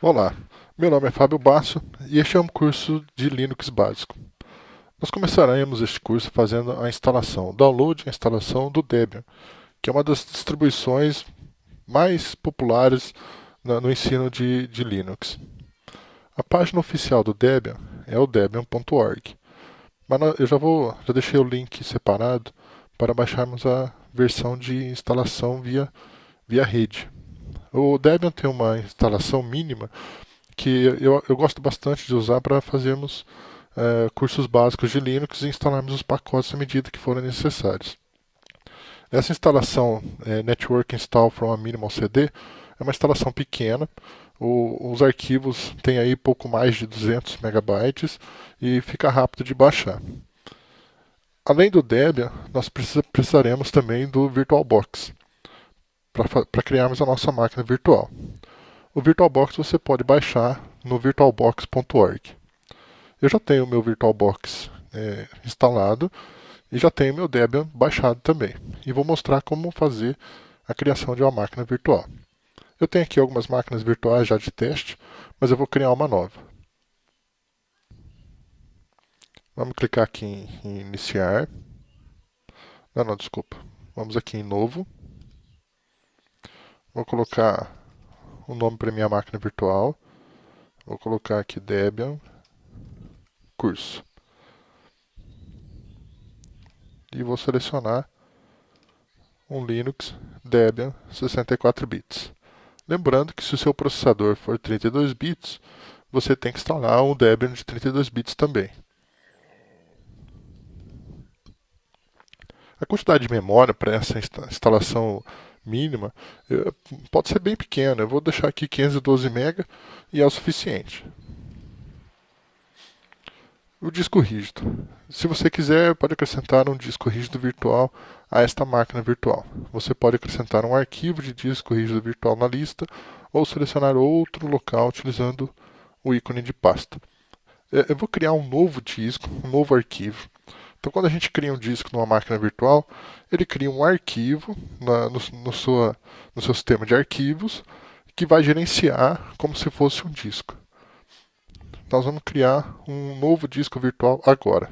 Olá, meu nome é Fábio Basso e este é um curso de Linux básico. Nós começaremos este curso fazendo a instalação, o download e a instalação do Debian, que é uma das distribuições mais populares no ensino de Linux. A página oficial do Debian é o debian.org, mas já deixei o link separado para baixarmos a versão de instalação via rede. O Debian tem uma instalação mínima que eu gosto bastante de usar para fazermos cursos básicos de Linux e instalarmos os pacotes à medida que forem necessários. Essa instalação Network Install from a Minimal CD é uma instalação pequena. Os arquivos têm aí pouco mais de 200 megabytes e fica rápido de baixar. Além do Debian, nós precisaremos também do VirtualBox para criarmos a nossa máquina virtual. O VirtualBox você pode baixar no virtualbox.org. Eu já tenho o meu VirtualBox instalado e já tenho meu Debian baixado também. E vou mostrar como fazer a criação de uma máquina virtual. Eu tenho aqui algumas máquinas virtuais já de teste, mas eu vou criar uma nova. Vamos clicar aqui em iniciar. Não, desculpa. Vamos aqui em novo. Vou colocar o nome para minha máquina virtual. Vou colocar aqui Debian curso. E vou selecionar um Linux Debian 64 bits. Lembrando que se o seu processador for 32 bits, você tem que instalar um Debian de 32 bits também. A quantidade de memória para essa instalação mínima pode ser bem pequena. Eu vou deixar aqui 512 MB e é o suficiente. O disco rígido. Se você quiser, pode acrescentar um disco rígido virtual a esta máquina virtual. Você pode acrescentar um arquivo de disco rígido virtual na lista ou selecionar outro local utilizando o ícone de pasta. Eu vou criar um novo disco, um novo arquivo. Então, quando a gente cria um disco numa máquina virtual, ele cria um arquivo no seu sistema de arquivos que vai gerenciar como se fosse um disco. Nós vamos criar um novo disco virtual agora.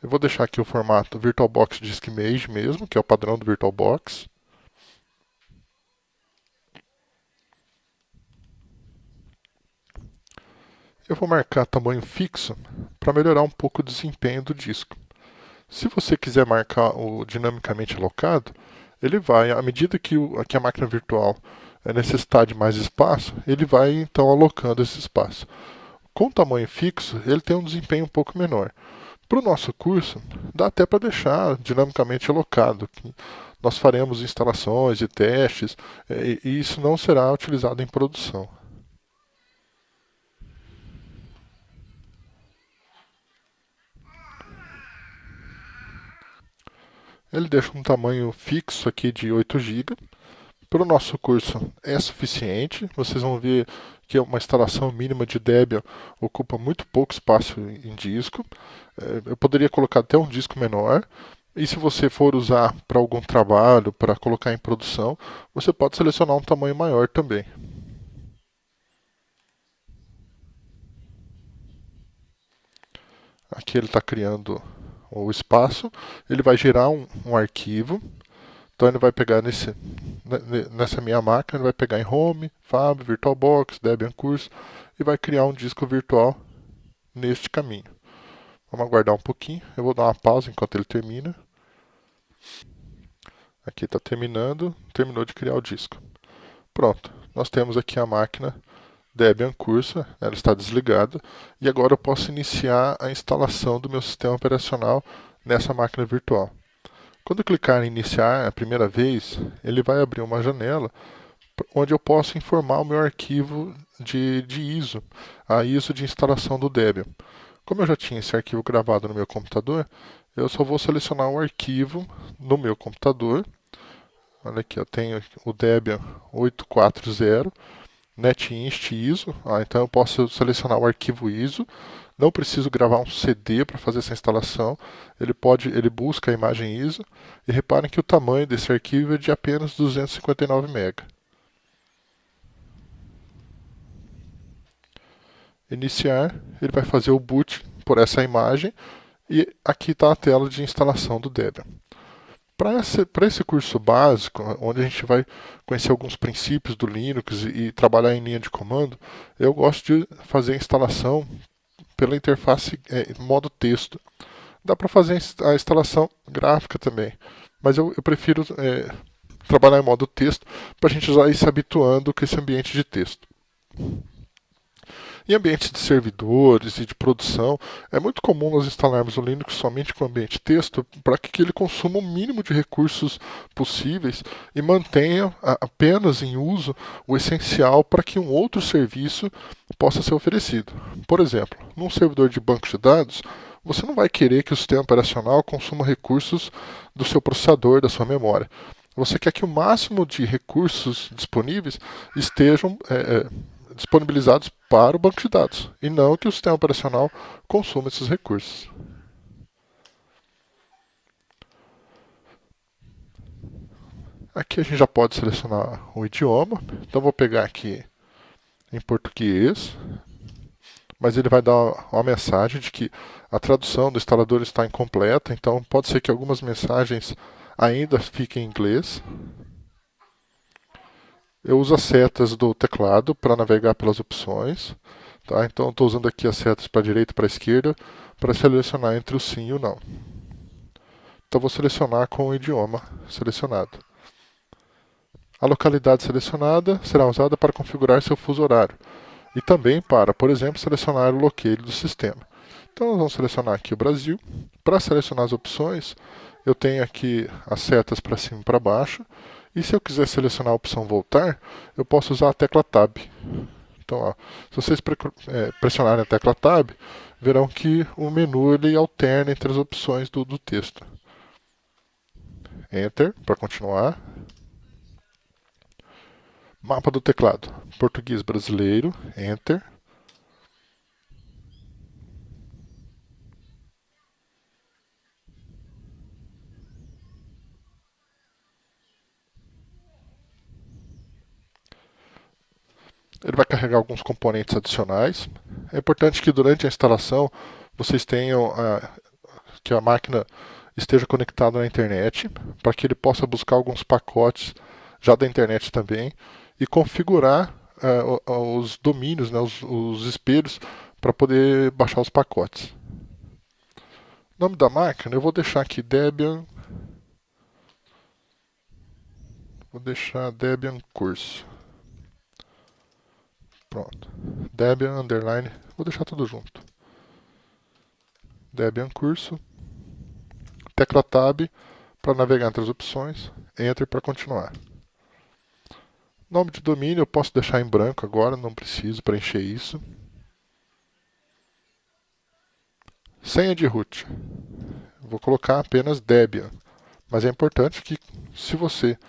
Eu vou deixar aqui o formato VirtualBox Disk Image mesmo, que é o padrão do VirtualBox. Eu vou marcar tamanho fixo para melhorar um pouco o desempenho do disco. Se você quiser marcar o dinamicamente alocado, ele vai, à medida que a máquina virtual necessitar de mais espaço, ele vai então alocando esse espaço. Com o tamanho fixo, ele tem um desempenho um pouco menor. Para o nosso curso, dá até para deixar dinamicamente alocado. Nós faremos instalações e testes, e isso não será utilizado em produção. Ele deixa um tamanho fixo aqui de 8 GB. Para o nosso curso é suficiente. Vocês vão ver que uma instalação mínima de Debian ocupa muito pouco espaço em disco. Eu poderia colocar até um disco menor. E se você for usar para algum trabalho, para colocar em produção, você pode selecionar um tamanho maior também. Aqui ele está criando o espaço. Ele vai gerar um arquivo. Então ele vai pegar nessa minha máquina, ele vai pegar em Home, Fab, VirtualBox, Debian Curso e vai criar um disco virtual neste caminho. Vamos aguardar um pouquinho, eu vou dar uma pausa enquanto ele termina. Aqui está terminando, terminou de criar o disco. Pronto, nós temos aqui a máquina Debian Curso, ela está desligada e agora eu posso iniciar a instalação do meu sistema operacional nessa máquina virtual. Quando eu clicar em iniciar a primeira vez, ele vai abrir uma janela onde eu posso informar o meu arquivo de ISO, a ISO de instalação do Debian. Como eu já tinha esse arquivo gravado no meu computador, eu só vou selecionar o arquivo no meu computador. Olha aqui, eu tenho o Debian 840 netinst ISO. Então eu posso selecionar o arquivo ISO. Não preciso gravar um CD para fazer essa instalação. Ele busca a imagem ISO e reparem que o tamanho desse arquivo é de apenas 259 MB. iniciar, ele vai fazer o boot por essa imagem e aqui está a tela de instalação do Debian. Para esse curso básico, onde a gente vai conhecer alguns princípios do Linux e trabalhar em linha de comando, eu gosto de fazer a instalação pela interface em modo texto. Dá para fazer a instalação gráfica também, mas eu prefiro trabalhar em modo texto para a gente já ir se habituando com esse ambiente de texto. Em ambientes de servidores e de produção, é muito comum nós instalarmos o Linux somente com ambiente texto para que ele consuma o mínimo de recursos possíveis e mantenha apenas em uso o essencial para que um outro serviço possa ser oferecido. Por exemplo, num servidor de banco de dados, você não vai querer que o sistema operacional consuma recursos do seu processador, da sua memória. Você quer que o máximo de recursos disponíveis estejam disponibilizados para o banco de dados, e não que o sistema operacional consuma esses recursos. Aqui a gente já pode selecionar o idioma, então vou pegar aqui em português, mas ele vai dar uma mensagem de que a tradução do instalador está incompleta, então pode ser que algumas mensagens ainda fiquem em inglês. Eu uso as setas do teclado para navegar pelas opções. Tá? Então, estou usando aqui as setas para a direita e para a esquerda para selecionar entre o sim e o não. Então, vou selecionar com o idioma selecionado. A localidade selecionada será usada para configurar seu fuso horário e também para, por exemplo, selecionar o locale do sistema. Então, nós vamos selecionar aqui o Brasil. Para selecionar as opções, eu tenho aqui as setas para cima e para baixo. E se eu quiser selecionar a opção voltar, eu posso usar a tecla Tab. Então, ó, se vocês pressionarem a tecla Tab, verão que o menu ele alterna entre as opções do texto. Enter para continuar. Mapa do teclado. Português brasileiro. Enter. Ele vai carregar alguns componentes adicionais. É importante que durante a instalação vocês tenham que a máquina esteja conectada na internet, para que ele possa buscar alguns pacotes já da internet também e configurar os domínios, né, os espelhos, para poder baixar os pacotes. Nome da máquina, eu vou deixar aqui Debian. Vou deixar Debian curso. Pronto. Debian underline. Vou deixar tudo junto. Debian curso. Tecla Tab para navegar entre as opções. Enter para continuar. Nome de domínio eu posso deixar em branco agora, não preciso preencher isso. Senha de root. Vou colocar apenas Debian. Mas é importante que, se você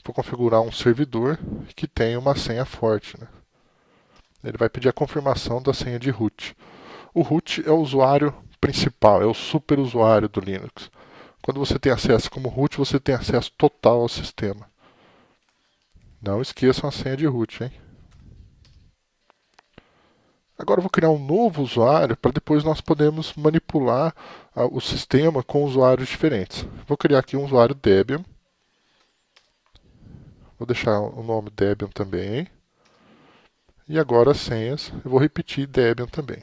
for configurar um servidor, que tenha uma senha forte, né? Ele vai pedir a confirmação da senha de root. O root é o usuário principal, é o superusuário do Linux. Quando você tem acesso como root, você tem acesso total ao sistema. Não esqueçam a senha de root, hein? Agora eu vou criar um novo usuário para depois nós podermos manipular o sistema com usuários diferentes. Vou criar aqui um usuário Debian. Vou deixar o nome Debian também. E agora as senhas, eu vou repetir Debian também.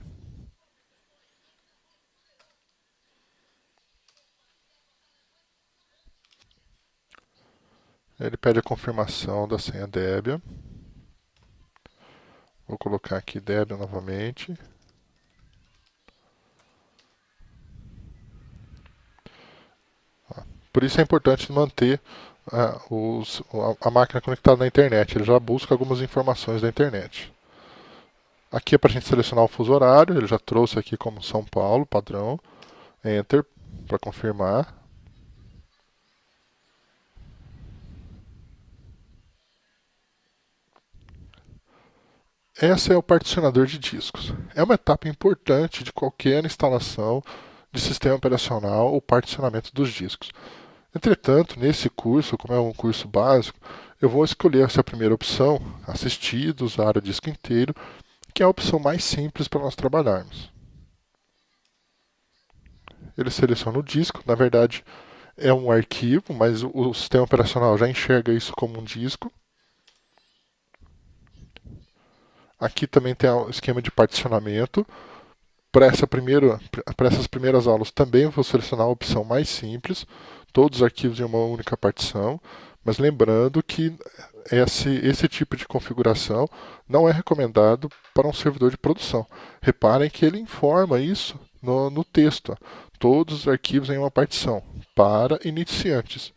Ele pede a confirmação da senha Debian. Vou colocar aqui Debian novamente. Por isso é importante manter a máquina conectada na internet. Ele já busca algumas informações da internet. Aqui é para a gente selecionar o fuso horário. Ele já trouxe aqui como São Paulo, padrão. Enter para confirmar. Esse é o particionador de discos. É uma etapa importante de qualquer instalação de sistema operacional, o particionamento dos discos. Entretanto, nesse curso, como é um curso básico, eu vou escolher essa primeira opção, assistidos, área disco inteiro, que é a opção mais simples para nós trabalharmos. Ele seleciona o disco, na verdade é um arquivo, mas o sistema operacional já enxerga isso como um disco. Aqui também tem o esquema de particionamento. Para essas primeiras aulas também vou selecionar a opção mais simples, todos os arquivos em uma única partição, mas lembrando que esse tipo de configuração não é recomendado para um servidor de produção. Reparem que ele informa isso no texto, ó, todos os arquivos em uma partição, para iniciantes.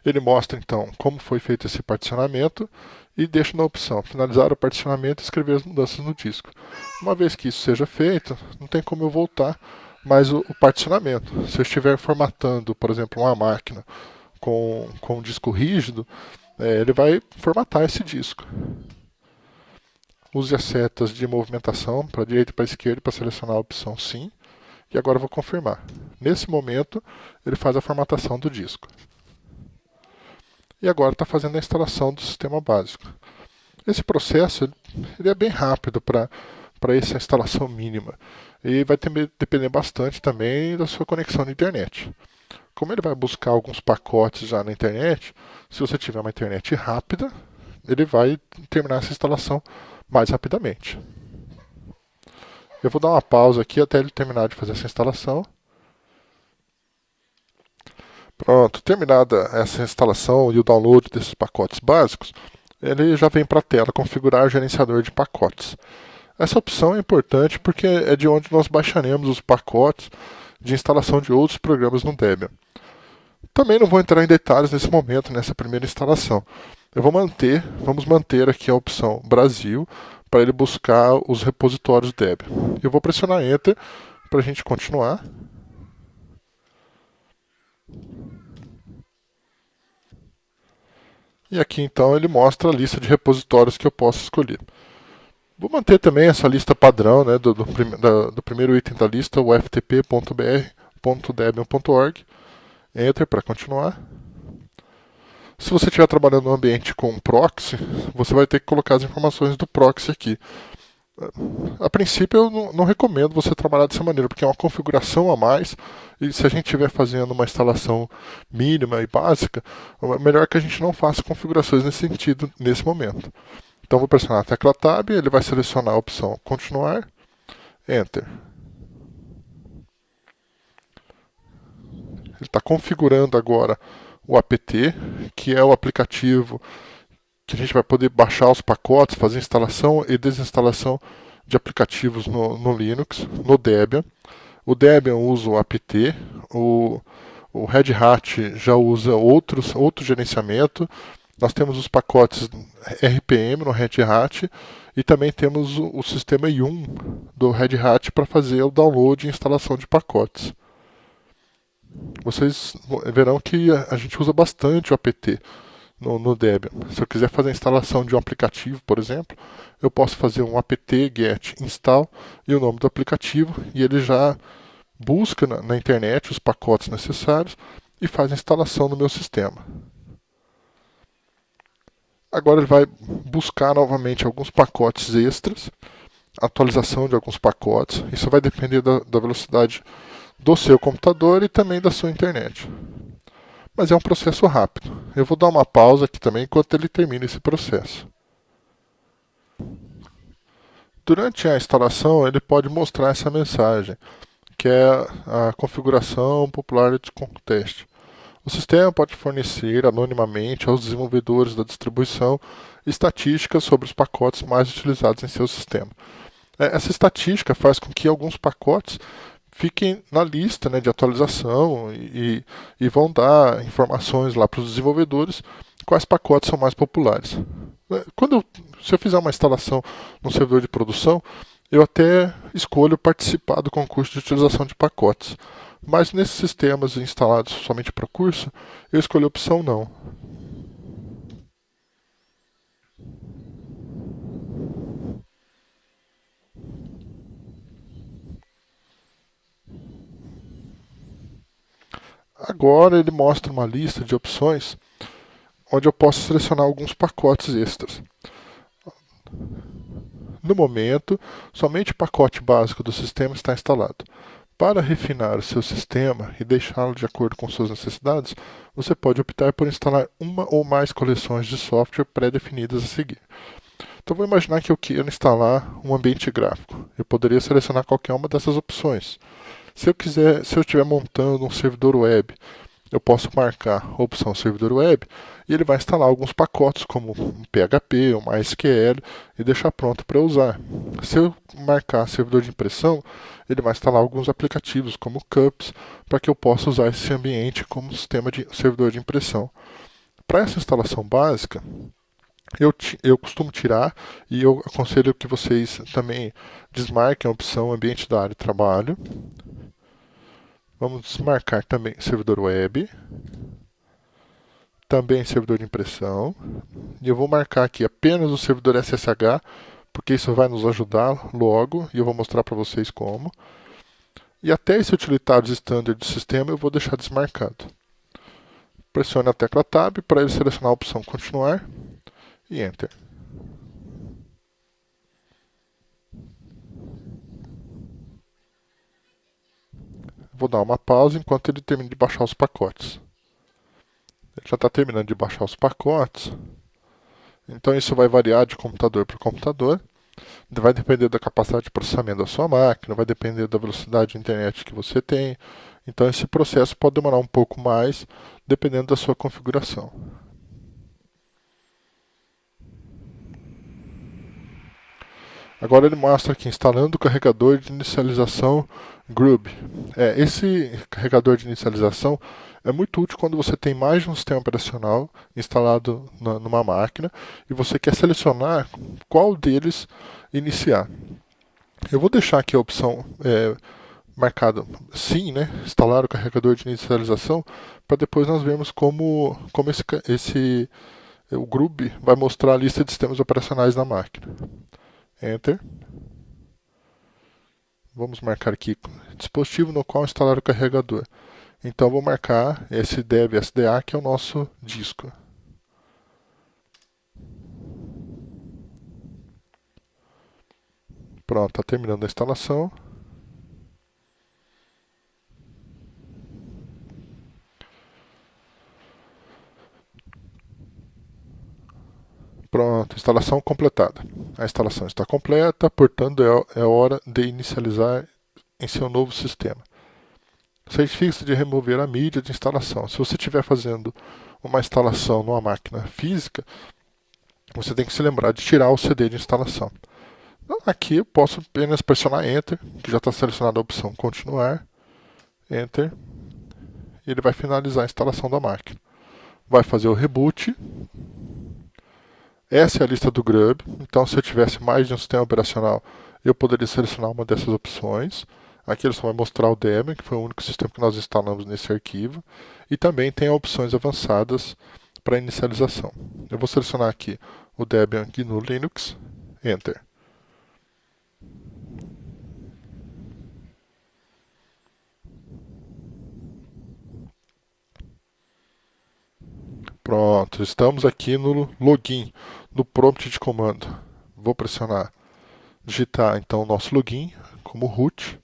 Ele mostra então como foi feito esse particionamento e deixa na opção finalizar o particionamento e escrever as mudanças no disco. Uma vez que isso seja feito, não tem como eu voltar mais o particionamento. Se eu estiver formatando, por exemplo, uma máquina com um disco rígido, ele vai formatar esse disco. Use as setas de movimentação para a direita e para a esquerda para selecionar a opção sim. E agora eu vou confirmar. Nesse momento, ele faz a formatação do disco. E agora está fazendo a instalação do sistema básico. Esse processo ele é bem rápido para essa instalação mínima. E vai depender bastante também da sua conexão de internet. Como ele vai buscar alguns pacotes já na internet, se você tiver uma internet rápida, ele vai terminar essa instalação mais rapidamente. Eu vou dar uma pausa aqui até ele terminar de fazer essa instalação. Pronto, terminada essa instalação e o download desses pacotes básicos, ele já vem para a tela configurar gerenciador de pacotes. Essa opção é importante porque é de onde nós baixaremos os pacotes de instalação de outros programas no Debian. Também não vou entrar em detalhes nesse momento, nessa primeira instalação. Vamos manter aqui a opção Brasil para ele buscar os repositórios Debian. Eu vou pressionar Enter para a gente continuar. E aqui então ele mostra a lista de repositórios que eu posso escolher. Vou manter também essa lista padrão, né, do primeiro item da lista, o ftp.br.debian.org. Enter para continuar. Se você estiver trabalhando no ambiente com proxy, você vai ter que colocar as informações do proxy aqui. A princípio, eu não recomendo você trabalhar dessa maneira, porque é uma configuração a mais. E se a gente estiver fazendo uma instalação mínima e básica, é melhor que a gente não faça configurações nesse sentido nesse momento. Então, vou pressionar a tecla Tab, ele vai selecionar a opção Continuar, Enter. Ele está configurando agora o apt, que é o aplicativo que a gente vai poder baixar os pacotes, fazer instalação e desinstalação de aplicativos no Linux, no Debian. O Debian usa o apt, o Red Hat já usa outro gerenciamento. Nós temos os pacotes RPM no Red Hat e também temos o sistema Yum do Red Hat para fazer o download e instalação de pacotes. Vocês verão que a gente usa bastante o apt no Debian. Se eu quiser fazer a instalação de um aplicativo, por exemplo, eu posso fazer um apt-get install e o nome do aplicativo, e ele já busca na internet os pacotes necessários e faz a instalação no meu sistema. Agora ele vai buscar novamente alguns pacotes extras, atualização de alguns pacotes. Isso vai depender da velocidade do seu computador e também da sua internet. Mas é um processo rápido. Eu vou dar uma pausa aqui também enquanto ele termina esse processo. Durante a instalação, ele pode mostrar essa mensagem, que é a configuração popular de contest. O sistema pode fornecer anonimamente aos desenvolvedores da distribuição estatísticas sobre os pacotes mais utilizados em seu sistema. Essa estatística faz com que alguns pacotes fiquem na lista, né, de atualização e vão dar informações lá para os desenvolvedores quais pacotes são mais populares. Se eu fizer uma instalação no servidor de produção, eu até escolho participar do concurso de utilização de pacotes. Mas nesses sistemas instalados somente para curso, eu escolho a opção não. Agora ele mostra uma lista de opções onde eu posso selecionar alguns pacotes extras. No momento, somente o pacote básico do sistema está instalado. Para refinar o seu sistema e deixá-lo de acordo com suas necessidades, você pode optar por instalar uma ou mais coleções de software pré-definidas a seguir. Então, vou imaginar que eu queira instalar um ambiente gráfico. Eu poderia selecionar qualquer uma dessas opções. Se eu estiver montando um servidor web, eu posso marcar a opção servidor web e ele vai instalar alguns pacotes como um PHP, um MySQL e deixar pronto para eu usar. Se eu marcar servidor de impressão, ele vai instalar alguns aplicativos como Cups para que eu possa usar esse ambiente como sistema de servidor de impressão. Para essa instalação básica, eu costumo tirar e eu aconselho que vocês também desmarquem a opção ambiente da área de trabalho. Vamos desmarcar também servidor web, também servidor de impressão. E eu vou marcar aqui apenas o servidor SSH, porque isso vai nos ajudar logo, e eu vou mostrar para vocês como. E até esse utilitários standard do sistema eu vou deixar desmarcado. Pressione a tecla Tab para ele selecionar a opção continuar e Enter. Vou dar uma pausa enquanto ele termina de baixar os pacotes. Ele já está terminando de baixar os pacotes. Então isso vai variar de computador para computador. Vai depender da capacidade de processamento da sua máquina, vai depender da velocidade de internet que você tem. Então esse processo pode demorar um pouco mais, dependendo da sua configuração. Agora ele mostra aqui, instalando o carregador de inicialização Grub. Esse carregador de inicialização é muito útil quando você tem mais de um sistema operacional instalado numa máquina e você quer selecionar qual deles iniciar. Eu vou deixar aqui a opção marcada sim, né? Instalar o carregador de inicialização, para depois nós vermos como o Grub vai mostrar a lista de sistemas operacionais na máquina. Enter. Vamos marcar aqui dispositivo no qual instalar o carregador. Então vou marcar esse dev SDA, que é o nosso disco. Pronto, está terminando a instalação. Pronto, instalação completada. A instalação está completa, portanto é hora de inicializar em seu novo sistema. Certifique-se de remover a mídia de instalação. Se você estiver fazendo uma instalação numa máquina física, você tem que se lembrar de tirar o CD de instalação. Aqui eu posso apenas pressionar Enter, que já está selecionada a opção Continuar. Enter. E ele vai finalizar a instalação da máquina. Vai fazer o reboot. Essa é a lista do Grub. Então, se eu tivesse mais de um sistema operacional, eu poderia selecionar uma dessas opções. Aqui ele só vai mostrar o Debian, que foi o único sistema que nós instalamos nesse arquivo. E também tem opções avançadas para inicialização. Eu vou selecionar aqui o Debian GNU Linux. Enter. Pronto, estamos aqui no login, no prompt de comando. Vou pressionar, digitar então o nosso login como root,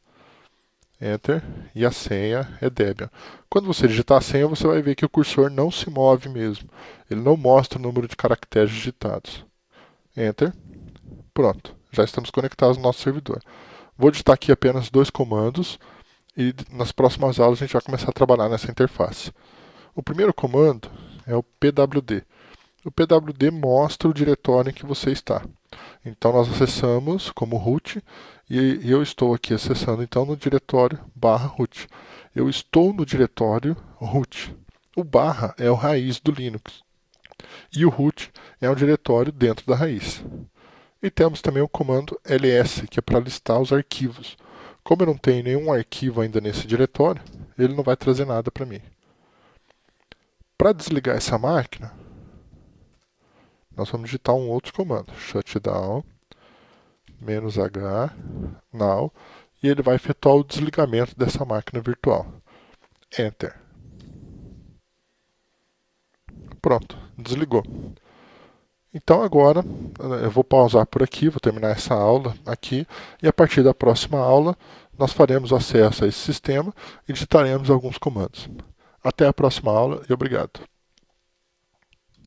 Enter, e a senha é Debian. Quando você digitar a senha, você vai ver que o cursor não se move mesmo. Ele não mostra o número de caracteres digitados. Enter. Pronto, já estamos conectados no nosso servidor. Vou digitar aqui apenas dois comandos e nas próximas aulas a gente vai começar a trabalhar nessa interface. O primeiro comando é o pwd. O pwd mostra o diretório em que você está. Então nós acessamos como root e eu estou aqui acessando então no diretório /root. Eu estou no diretório root. O barra é o raiz do Linux. E o root é um diretório dentro da raiz. E temos também o comando ls, que é para listar os arquivos. Como eu não tenho nenhum arquivo ainda nesse diretório, ele não vai trazer nada para mim. Para desligar essa máquina, nós vamos digitar um outro comando, shutdown, -h, now, e ele vai efetuar o desligamento dessa máquina virtual. Enter. Pronto, desligou. Então agora eu vou pausar por aqui, vou terminar essa aula aqui e a partir da próxima aula nós faremos acesso a esse sistema e digitaremos alguns comandos. Até a próxima aula e obrigado.